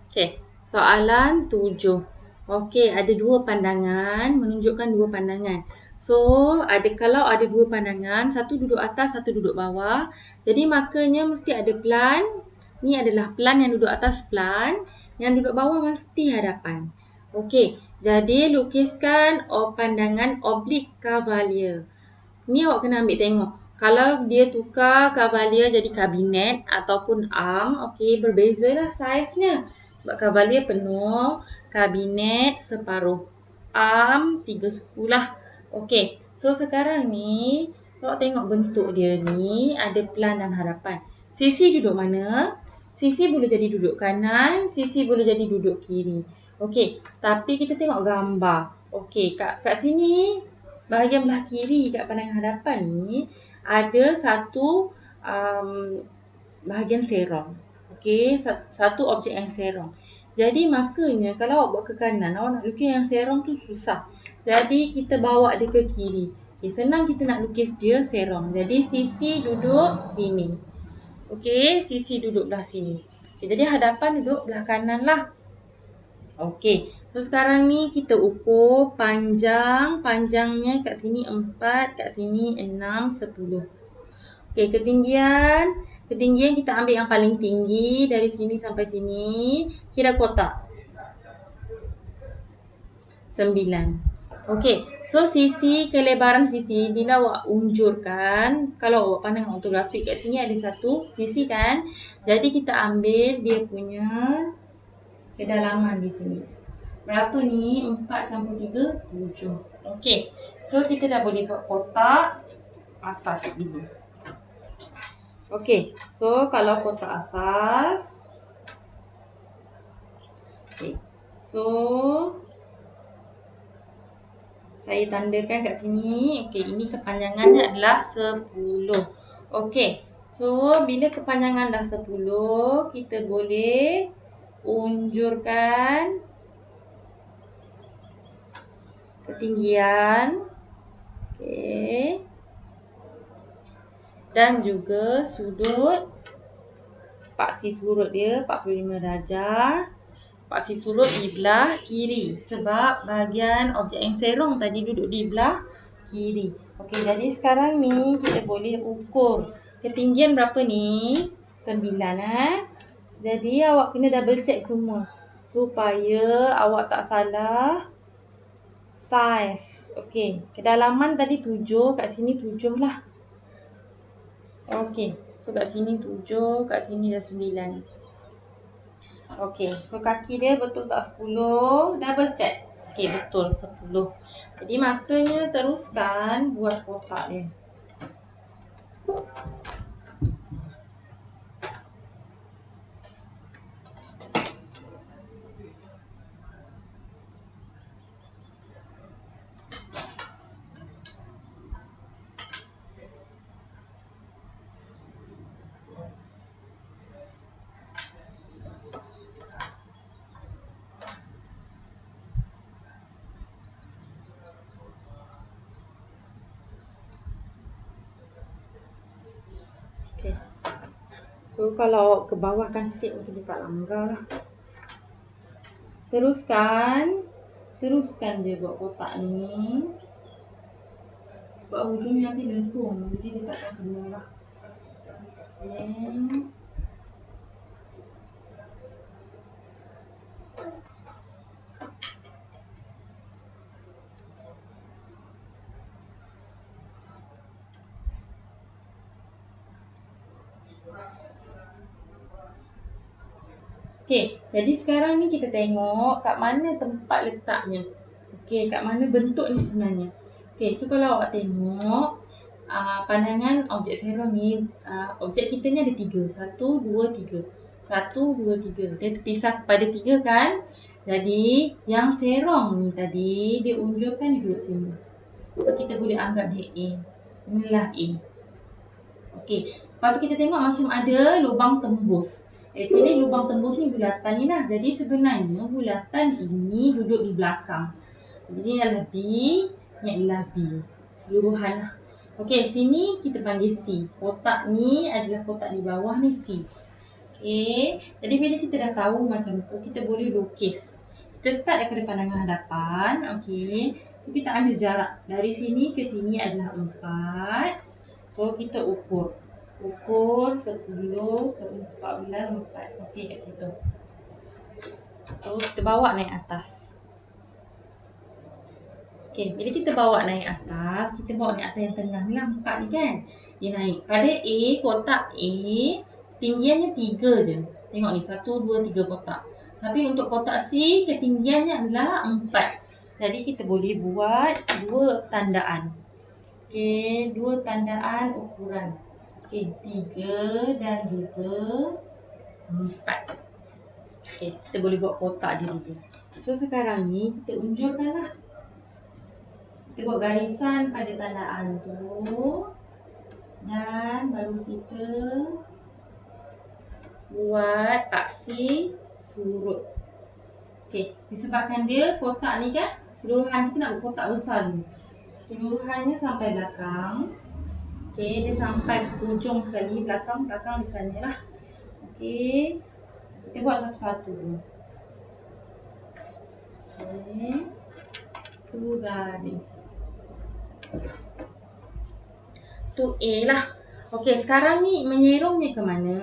Okey, soalan 7. Okey, ada dua pandangan, menunjukkan dua pandangan. So, kalau ada dua pandangan, satu duduk atas, satu duduk bawah. Jadi, makanya mesti ada pelan. Ni adalah pelan yang duduk atas pelan, yang duduk bawah mesti hadapan. Okey, jadi lukiskan pandangan oblik Cavalier. Ni awak kena ambil tengok. Kalau dia tukar Cavalier jadi kabinet ataupun arm, okey, berbezalah saiznya. Sebab Cavalier penuh, kabinet separuh, arm 3/10 lah. Okey, so sekarang ni awak tengok bentuk dia ni ada pelan dan hadapan. Sisi duduk mana? Sisi boleh jadi duduk kanan, sisi boleh jadi duduk kiri. Okey, tapi kita tengok gambar. Okey, kat sini bahagian belah kiri kat pandangan hadapan ni ada satu bahagian serong. Okey, satu objek yang serong. Jadi makanya kalau awak buat ke kanan, awak nak lukis yang serong tu susah. Jadi kita bawa dia ke kiri. Okay, senang kita nak lukis dia serong. Jadi sisi duduk sini. Okey, sisi duduk belah sini. Okay, jadi hadapan duduk belah kanan lah. Okey, so sekarang ni kita ukur panjangnya kat sini 4, kat sini 6, 10. Okey, ketinggian kita ambil yang paling tinggi dari sini sampai sini, kira kotak. 9. Okey, so kelebaran sisi bila awak unjurkan, kalau awak pandang ortografik kat sini ada satu sisi kan. Jadi kita ambil dia punya kedalaman di sini. Berapa ni? 4 campur 3, 7. Okey. So kita dah boleh buat kotak asas dulu. Okey. So kalau kotak asas. Okey. So saya tandakan kat sini. Okey, ini kepanjangannya adalah 10. Okey. So bila kepanjangan dah 10, kita boleh unjurkan ketinggian. Okey. Dan juga sudut. Paksi surut dia 45 darjah. Paksi surut di belah kiri. Sebab bahagian objek yang serong tadi duduk di belah kiri. Okey, jadi sekarang ni kita boleh ukur. Ketinggian berapa ni? 9. Jadi awak kena double check semua. Supaya awak tak salah saiz. Okey, kedalaman tadi 7, kat sini 7 lah. Okey, so kat sini 7, kat sini dah 9. Okey, so kaki dia betul tak 10? Double check. Okey, betul 10. Jadi maknanya teruskan buat kotak dia. Okay. So kalau awak ke bawahkan sikit mungkin dia tak langgar lah. Teruskan je buat kotak ni. Sebab hujung nanti lengkung, jadi dia takkan kena lah. Okey, jadi sekarang ni kita tengok kat mana tempat letaknya. Okey, kat mana bentuknya sebenarnya. Okey, so kalau awak tengok pandangan objek serong ni, objek kita ni ada 3. 1, 2, 3. 1, 2, 3. Dia terpisah kepada 3 kan. Jadi, yang serong ni tadi, dia unjurkan dia duduk sini. So, kita boleh anggap dia A. Inilah A. Okey, lepas tu kita tengok macam ada lubang tembus. Actually lubang tembus ni bulatan ni lah. Jadi sebenarnya bulatan ini duduk di belakang. Jadi ini adalah B, ini adalah B. Seluruhan lah. Okey, sini kita panggil C. Kotak ni adalah kotak di bawah ni C. Okey. Jadi bila kita dah tahu macam tu, kita boleh lukis. Kita start daripada pandangan hadapan. Okey. So, kita ambil jarak. Dari sini ke sini adalah 4. So, kita ukur. Ukur 10 ke 14, 4. Okey kat situ. So, kita bawa naik atas. Okey, bila kita bawa naik atas, kita bawa naik atas yang tengah ni lah 4 ni kan. Dia naik. Pada A, kotak A, ketinggiannya 3 je. Tengok ni, 1, 2, 3 kotak. Tapi untuk kotak C, ketinggiannya adalah 4. Jadi kita boleh buat 2 tandaan. Okey, 2 tandaan ukuran. Okey, 3 dan juga 4. Okey, kita boleh buat kotak dia dulu. So, sekarang ni kita unjurkanlah. Kita buat garisan pada tandaan tu. Dan baru kita buat aksi surut. Okey, disebabkan dia kotak ni kan, seluruhan kita nak buat kotak besar ni. Seluruhannya sampai belakang. Okey, dia sampai hujung sekali, belakang di sana lah. Okey, kita buat satu-satu. Okey, tu garis. Tu A lah. Okey, sekarang ni menyerongnya ke mana?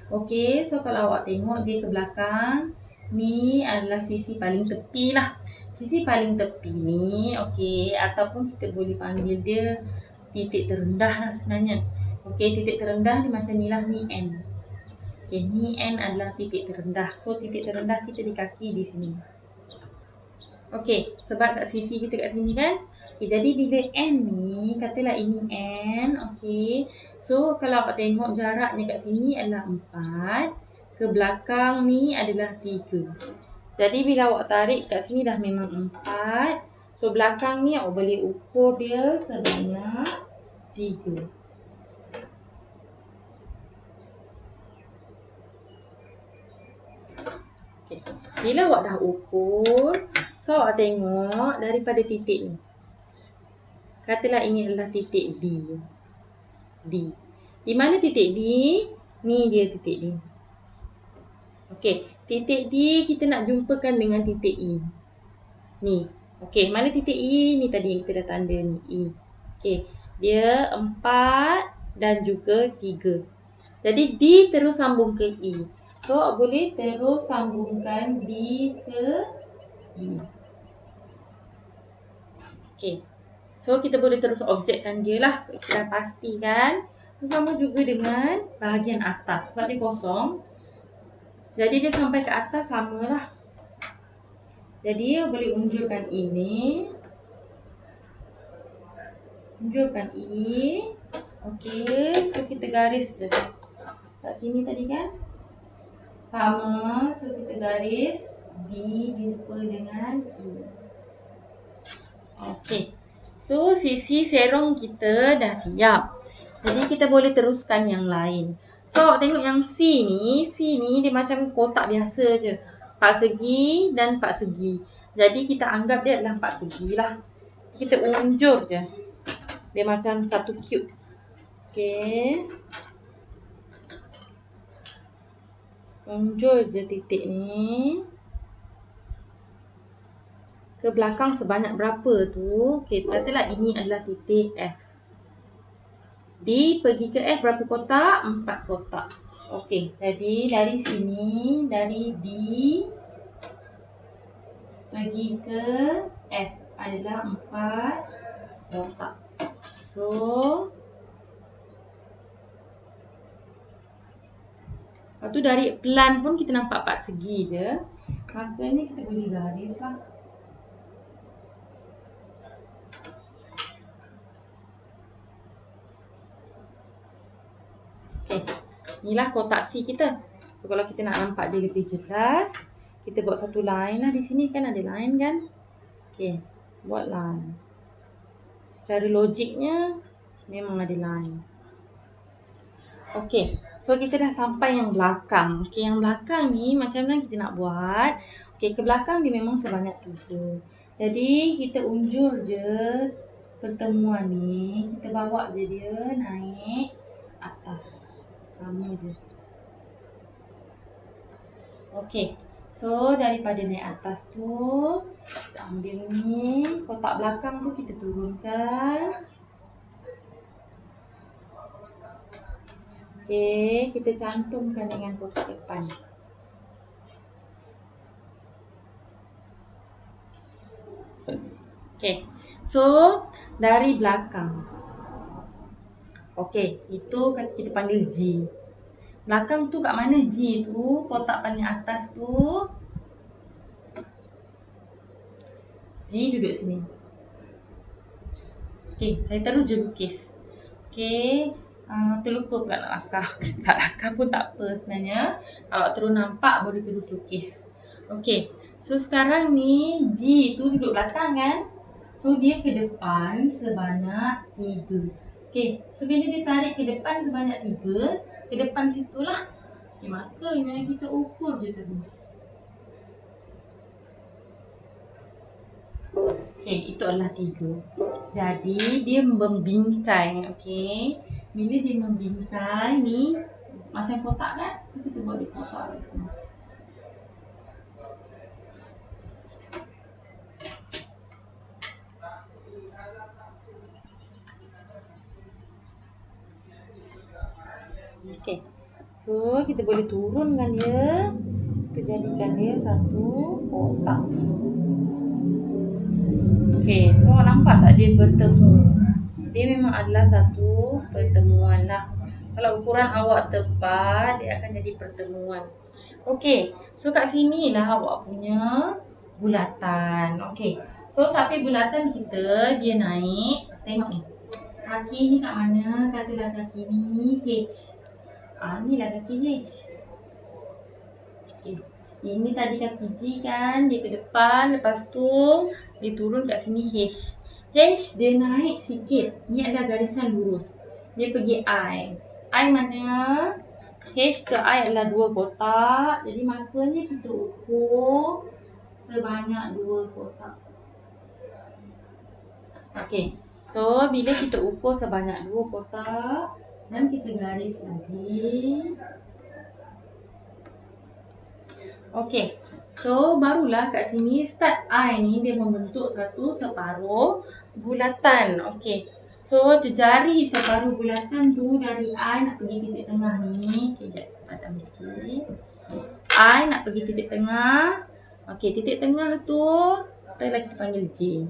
Okey, so kalau awak tengok dia ke belakang, ni adalah sisi paling tepi lah. Sisi paling tepi ni, okey, ataupun kita boleh panggil dia titik terendah lah sebenarnya. Okey, titik terendah ni macam ni lah, ni N. Okey, ni N adalah titik terendah. So, titik terendah kita di kaki di sini. Okey, sebab kat sisi kita kat sini kan. Okay, jadi bila N ni, katalah ini N. Okey. So, kalau awak tengok jaraknya kat sini adalah 4. Ke belakang ni adalah 3. Jadi bila awak tarik kat sini dah memang 4. So, belakang ni awak boleh ukur dia sebanyak 3. Okay. Bila awak dah ukur, so awak tengok daripada titik ni. Katalah ini adalah titik D. Di mana titik D? Ni dia titik D. Okey, titik D kita nak jumpakan dengan titik E. Ni. Okey, mana titik E? Ni tadi yang kita dah tanda ni, E. Okey, dia 4 dan juga 3. Jadi D terus sambung ke E. So, boleh terus sambungkan D ke E. Okey. So, kita boleh terus objekkan dia lah. So, kita dah pastikan. So, sama juga dengan bahagian atas. Sebab dia kosong. Jadi, dia sampai ke atas samalah. Jadi, boleh unjurkan ini. Unjurkan E. Okey. So, kita garis je. Kat sini tadi kan. Sama. So, kita garis D jumpa dengan E. Okey. So, sisi serong kita dah siap. Jadi, kita boleh teruskan yang lain. So, tengok yang C ni dia macam kotak biasa je. 4 segi dan 4 segi. Jadi, kita anggap dia adalah 4 segi lah. Kita unjur je. Dia macam satu cube. Okey. Unjur je titik ni. Ke belakang sebanyak berapa tu? Okey, katalah ini adalah titik F. D pergi ke F berapa kotak? 4 kotak. Okey, jadi dari sini, dari D pergi ke F adalah 4 kotak. So, lepas tu dari pelan pun kita nampak 4 segi je. Makanya kita boleh garis lah. Okay. Inilah kotak C kita. So, kalau kita nak nampak dia lebih jelas, kita buat satu line lah di sini kan ada line kan. Okay. Buat line. Secara logiknya memang ada line. Okay. So, kita dah sampai yang belakang. Okay. Yang belakang ni macam mana kita nak buat. Okay. Ke belakang dia memang sebanyak 3. Jadi, kita unjur je pertemuan ni. Kita bawa je dia naik atas. Sama je. Okey. So daripada naik atas tu, kita ambil ni, kotak belakang tu kita turunkan. Okey, kita cantumkan dengan kotak depan. Okey. So dari belakang. Okey, itu kita panggil G. Belakang tu kat mana G tu? Kotak paling atas tu. G duduk sini. Okey, saya terus je lukis. Okey, terlupa pula nak lakar. Tak lakar pun tak apa sebenarnya. Kalau terus nampak boleh terus lukis. Okey, so sekarang ni G tu duduk belakang kan? So dia ke depan sebanyak 3. Okey, so bila dia tarik ke depan sebanyak 3, ke depan situlah. Okey, makanya kita ukur je terus. Okey, itu adalah 3. Jadi dia membingkai, okey. Bila dia membingkai ni macam kotak kan? So kita buat dia kotak kat sini. Okey. So kita boleh turunkan dia. Kita jadikan dia satu kotak. Okey, so nampak tak dia bertemu? Dia memang adalah satu pertemuan lah. Kalau ukuran awak tepat, dia akan jadi pertemuan. Okey, so kat sini lah awak punya bulatan. Okey, so tapi bulatan kita dia naik. Tengok ni. Kaki ni kat mana? Katalah kaki ni H. Ni lah kaki H. Okay. Ini tadi kaki G kan, dia ke depan, lepas tu dia turun kat sini H. H dia naik sikit. Ni adalah garisan lurus. Dia pergi I. I mana? H ke I adalah 2 kotak. Jadi makanya kita ukur sebanyak 2 kotak. Okey. So bila kita ukur sebanyak 2 kotak dan kita garis lagi. Okey. So barulah kat sini start I ni dia membentuk satu separuh bulatan. Okey. So jejari separuh bulatan tu dari I nak pergi titik tengah ni. Okey, jap padam sikit. I nak pergi titik tengah. Okey, titik tengah tu kita panggil J.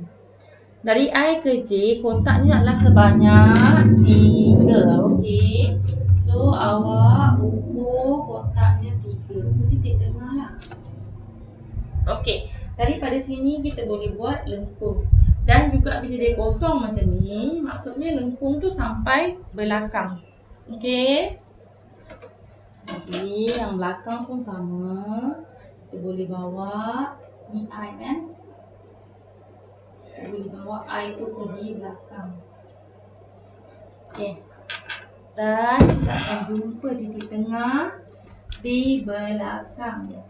Dari I ke J kotaknya adalah sebanyak 3. Okey. So awak ukur kotaknya 3. Tu titik tengah lah. Okey, daripada sini kita boleh buat lengkung. Dan juga bila dia kosong macam ni, maksudnya lengkung tu sampai belakang. Okey. Jadi yang belakang pun sama. Kita boleh bawa ni I kan. Kita boleh bawa I tu pergi belakang. Okey. Dan kita akan jumpa titik tengah di belakang.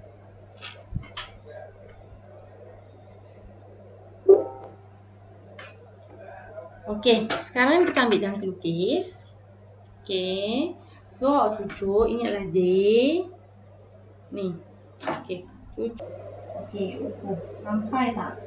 Okey, sekarang kita ambil jangka lukis. Okey. So, awak cucuk. Ini adalah J. Ni. Okey, cucuk. Okey, ukur. Sampai tak?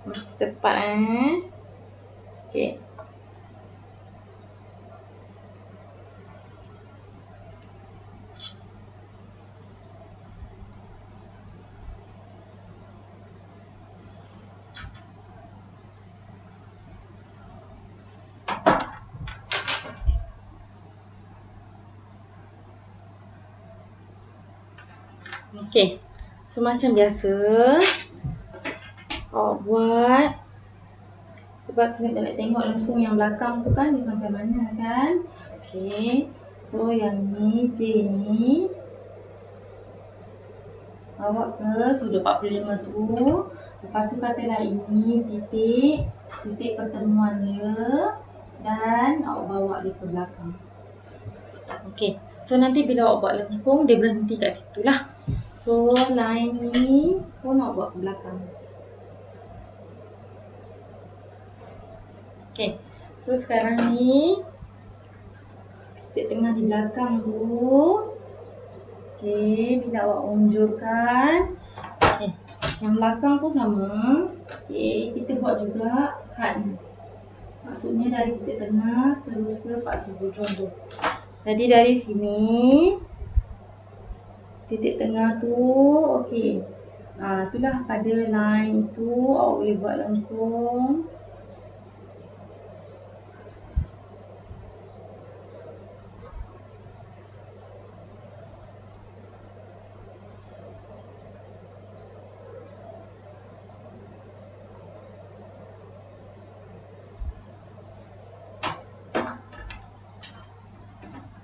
Mesti tepat Okey. Okey. So macam biasa awak buat. Sebab kita nak tengok lengkung yang belakang tu kan dia sampai mana kan. Okey. So yang ni J ni awak ke sudut 45 tu. Lepas tu katalah ini titik pertemuan dia. Dan awak bawa dia ke belakang. Okey. So nanti bila awak buat lengkung, dia berhenti kat situ lah. So line ni pun awak buat ke belakang. Okey. So sekarang ni titik tengah di belakang tu. Okey, bila awak unjurkan, yang belakang pun sama. Okey, kita buat juga had ni. Maksudnya dari titik tengah terus ke paksi hujung tu. Jadi dari sini titik tengah tu, okey. Itulah pada line tu awak boleh buat lengkung.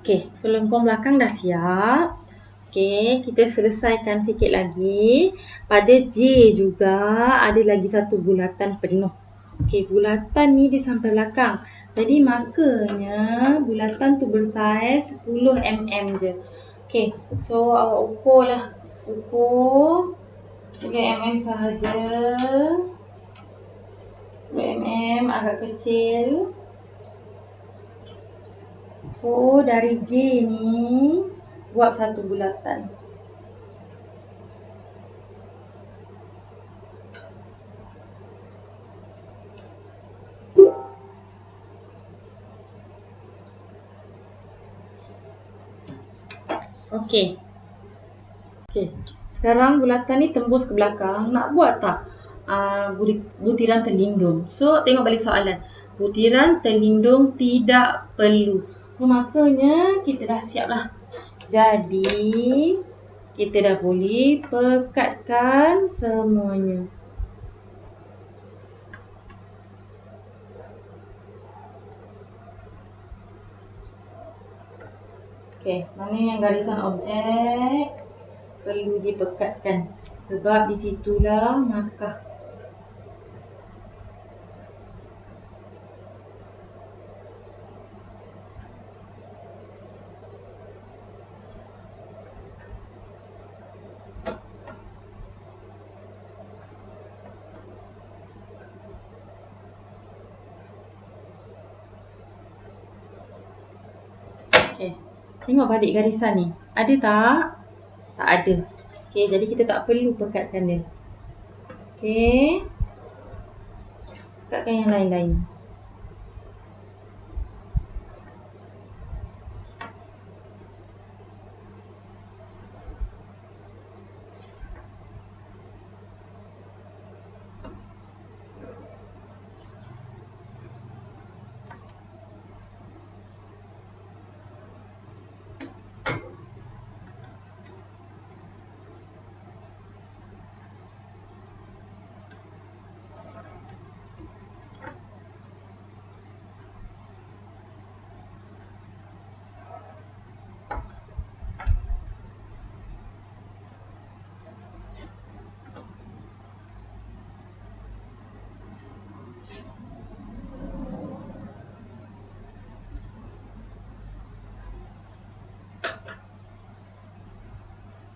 Okey, so lengkung belakang dah siap. Okey, kita selesaikan sikit lagi. Pada J juga ada lagi satu bulatan penuh. Okey, bulatan ni di sampai belakang. Jadi makanya bulatan tu bersaiz 10 mm je. Okey, so awak ukurlah. Ukur 10 mm sahaja. 10 mm agak kecil. So dari J ni buat satu bulatan. Okey. Okey. Sekarang bulatan ni tembus ke belakang. Nak buat tak butiran terlindung? So tengok balik soalan. Butiran terlindung tidak perlu. So makanya kita dah siap lah. Jadi kita dah boleh pekatkan semuanya. Okey, mana yang garisan objek perlu dipekatkan. Sebab di situlah markah. Okey. Tengok balik garisan ni. Ada tak? Tak ada. Okey, jadi kita tak perlu pekatkan dia. Okey. Pekatkan yang lain-lain.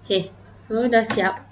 Okey, so dah siap.